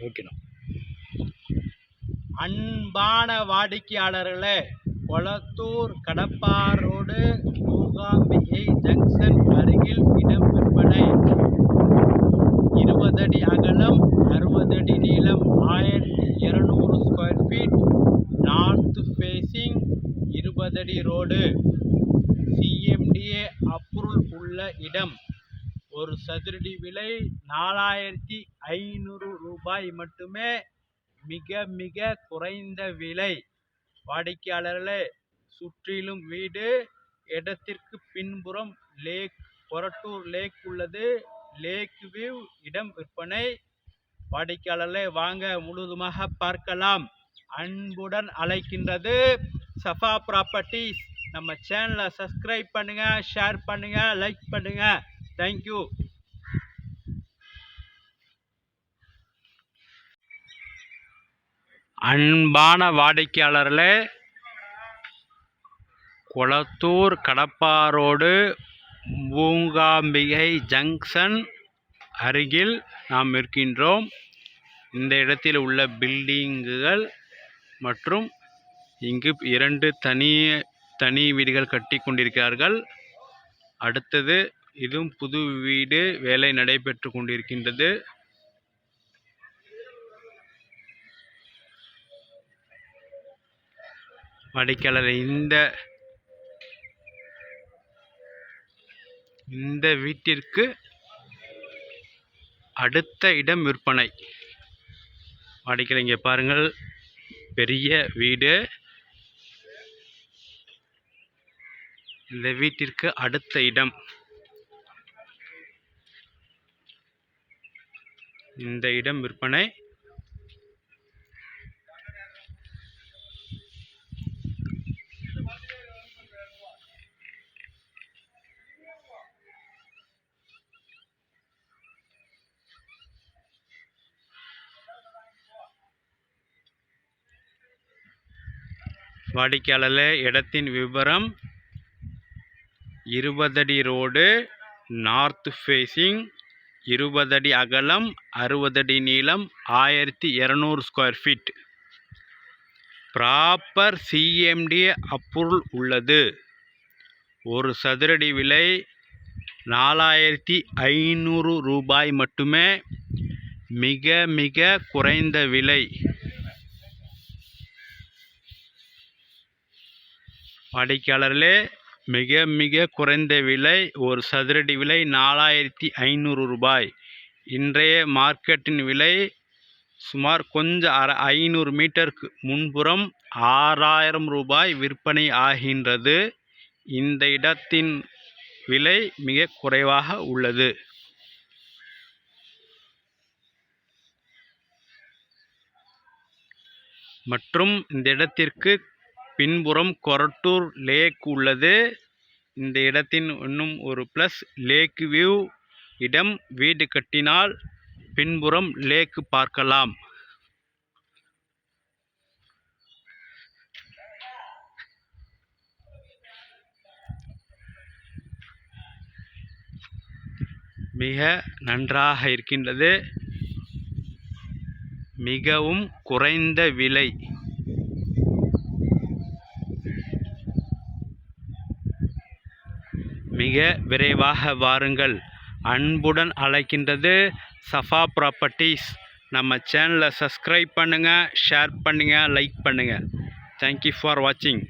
ஓகேண்ணா. அன்பான வாடிக்கையாளர்களே, கொளத்தூர் கடப்பார் ரோடு மூகாம்பிகை ஜங்ஷன் அருகில் இடம் விற்பனை. 20 அடி அகலம், 60 அடி நீளம், 1200 ஸ்கொயர் ஃபீட், நார்த் ஃபேஸிங், 20 அடி ரோடு, CMDA அப்ரூவல் உள்ள இடம். ஒரு சதுரடி விலை 4500 ரூபாய் மட்டுமே. மிக மிக குறைந்த விலை. வாடிக்கையாளர்களே, சுற்றிலும் வீடு, இடத்திற்கு பின்புறம் லேக், கொரட்டூர் லேக் உள்ளது. லேக் வியூ, இடம் விற்பனை. வாடிக்கையாளர்களே, வாங்க முழுவதுமாக பார்க்கலாம். அன்புடன் அழைக்கின்றது சஃபா ப்ராப்பர்ட்டிஸ். நம்ம சேனலை சப்ஸ்கிரைப் பண்ணுங்க, ஷேர் பண்ணுங்க, லைக் பண்ணுங்க. தேங்க்யூ. அன்பான வாடிக்கையாளர்களே, கொளத்தூர் கடப்பார் ரோடு மூகாம்பிகை ஜங்ஷன் அருகில் நாம் இருக்கின்றோம். இந்த இடத்தில் உள்ள பில்டிங்குகள் மற்றும் இங்கு 2 தனி வீடுகள் கட்டி கொண்டிருக்கிறார்கள். அடுத்தது இதுவும் புது வீடு வேலை நடைபெற்று கொண்டிருக்கின்றது. வாடிக்கையாளர், இந்த வீட்டிற்கு அடுத்த இடம் விற்பனை. வாடிக்கையாளர், இங்கே பாருங்கள், பெரிய வீடு. இந்த வீட்டிற்கு அடுத்த இடம். இந்த இடம் விற்பனை. வாடிக்கையாளர்களே, இடத்தின் விவரம்: 20 அடி ரோடு, நார்த் ஃபேஸிங், 20 அடி அகலம், 60 அடி நீளம், 1200 square feet. Proper CMDA approval உள்ளது. ஒரு சதுரடி விலை 4500 ரூபாய் மட்டுமே. மிக மிக குறைந்த விலை. வாடிக்கையாளர்களே, மிக மிக குறைந்த விலை. ஒரு சதுரடி விலை 4500 ரூபாய். இன்றைய மார்க்கெட்டின் விலை சுமார் கொஞ்சம் 500 மீட்டருக்கு முன்புறம் 6000 ரூபாய் விற்பனை ஆகின்றது. இந்த இடத்தின் விலை மிக குறைவாக உள்ளது. மற்றும் இந்த இடத்திற்கு பின்புறம் கொரட்டூர் லேக் உள்ளது. இந்த இடத்தின் இன்னும் ஒரு ப்ளஸ், லேக் வியூ இடம். வீடு கட்டினால் பின்புறம் லேக் பார்க்கலாம். மிக நன்றாக இருக்கின்றது. மிகவும் குறைந்த விலை. மிக விரைவாக வாருங்கள். அன்புடன் அழைக்கின்றது சஃபா ப்ராப்பர்ட்டிஸ். நம்ம சேனலை சப்ஸ்கிரைப் பண்ணுங்கள், ஷேர் பண்ணுங்கள், லைக் பண்ணுங்கள். தேங்க்யூ ஃபார் வாட்சிங்.